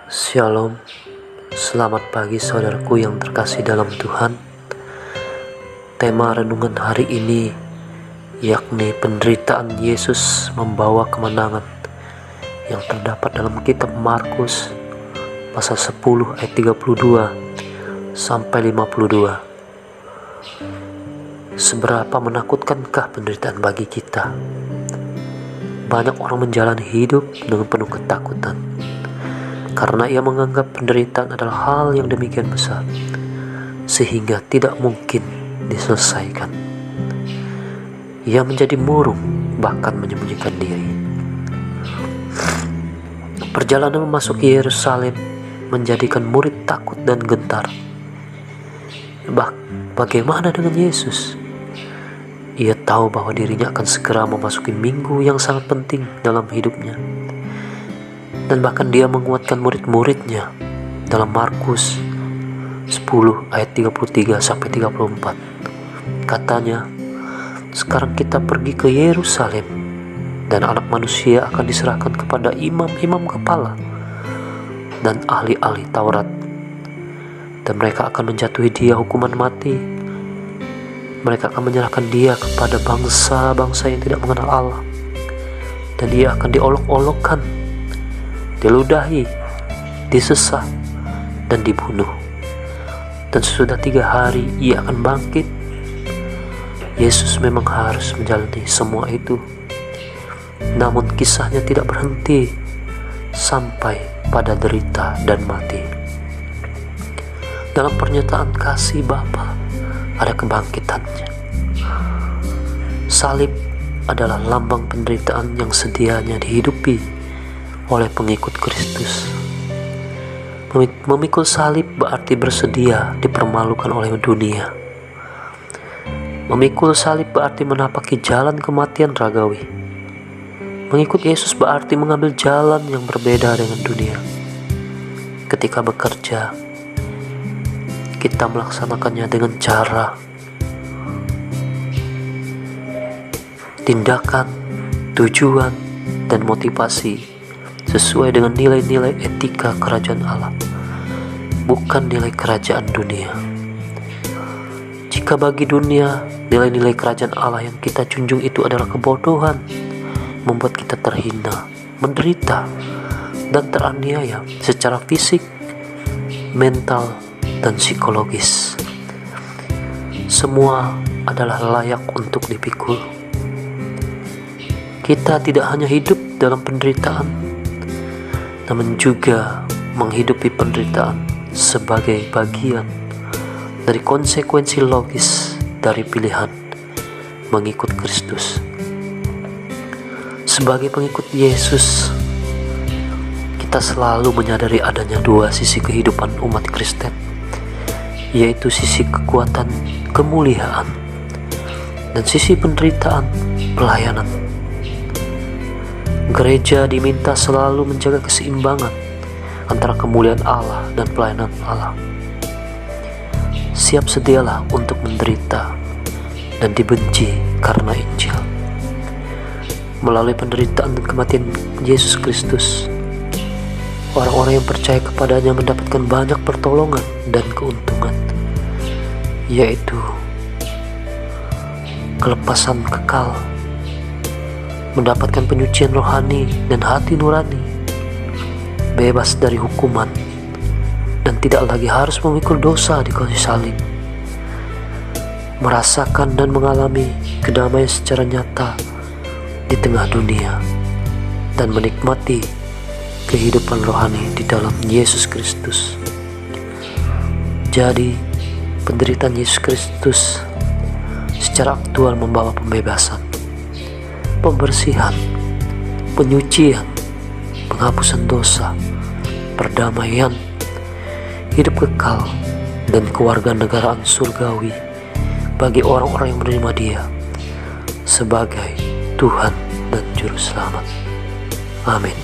Shalom, selamat pagi saudaraku yang terkasih dalam Tuhan. Tema renungan hari ini yakni penderitaan Yesus membawa kemenangan, yang terdapat dalam kitab Markus pasal 10 ayat 32 sampai 52. Seberapa menakutkankah penderitaan bagi kita? Banyak orang menjalani hidup dengan penuh ketakutan, karena ia menganggap penderitaan adalah hal yang demikian besar, sehingga tidak mungkin diselesaikan. Ia menjadi murung, bahkan menyembunyikan diri. Perjalanan memasuki Yerusalem menjadikan murid takut dan gentar. Bagaimana dengan Yesus? Ia tahu bahwa dirinya akan segera memasuki minggu yang sangat penting dalam hidupnya. Dan bahkan dia menguatkan murid-muridnya dalam Markus 10 ayat 33 sampai 34. Katanya, sekarang kita pergi ke Yerusalem, dan Anak Manusia akan diserahkan kepada imam-imam kepala dan ahli-ahli Taurat, dan mereka akan menjatuhi dia hukuman mati. Mereka akan menyerahkan dia kepada bangsa-bangsa yang tidak mengenal Allah, dan dia akan diolok-olokkan, diludahi, disesat, dan dibunuh. Dan sesudah 3 hari ia akan bangkit. Yesus memang harus menjalani semua itu, namun kisahnya tidak berhenti sampai pada derita dan mati. Dalam pernyataan kasih Bapa ada kebangkitannya. Salib adalah lambang penderitaan yang sedianya dihidupi oleh pengikut Kristus. Memikul salib berarti bersedia dipermalukan oleh dunia. Memikul salib berarti menapaki jalan kematian ragawi. Mengikut Yesus berarti mengambil jalan yang berbeda dengan dunia. Ketika bekerja, kita melaksanakannya dengan cara, tindakan, tujuan, dan motivasi sesuai dengan nilai-nilai etika kerajaan Allah, bukan nilai kerajaan dunia. Jika bagi dunia nilai-nilai kerajaan Allah yang kita junjung itu adalah kebodohan, membuat kita terhina, menderita, dan teraniaya secara fisik, mental, dan psikologis, semua adalah layak untuk dipikul. Kita tidak hanya hidup dalam penderitaan, namun juga menghidupi penderitaan sebagai bagian dari konsekuensi logis dari pilihan mengikut Kristus. Sebagai pengikut Yesus, kita selalu menyadari adanya 2 sisi kehidupan umat Kristen, yaitu sisi kekuatan kemuliaan dan sisi penderitaan pelayanan. Gereja diminta selalu menjaga keseimbangan antara kemuliaan Allah dan pelayanan Allah. Siap sedialah untuk menderita dan dibenci karena Injil. Melalui penderitaan dan kematian Yesus Kristus, orang-orang yang percaya kepadanya mendapatkan banyak pertolongan dan keuntungan, yaitu kelepasan kekal, mendapatkan penyucian rohani dan hati nurani, bebas dari hukuman, dan tidak lagi harus memikul dosa di kayu salib, merasakan dan mengalami kedamaian secara nyata di tengah dunia, dan menikmati kehidupan rohani di dalam Yesus Kristus. Jadi, penderitaan Yesus Kristus secara aktual membawa pembebasan, pembersihan, penyucian, penghapusan dosa, perdamaian, hidup kekal, dan kewarganegaraan surgawi bagi orang-orang yang menerima Dia sebagai Tuhan dan Juru Selamat. Amin.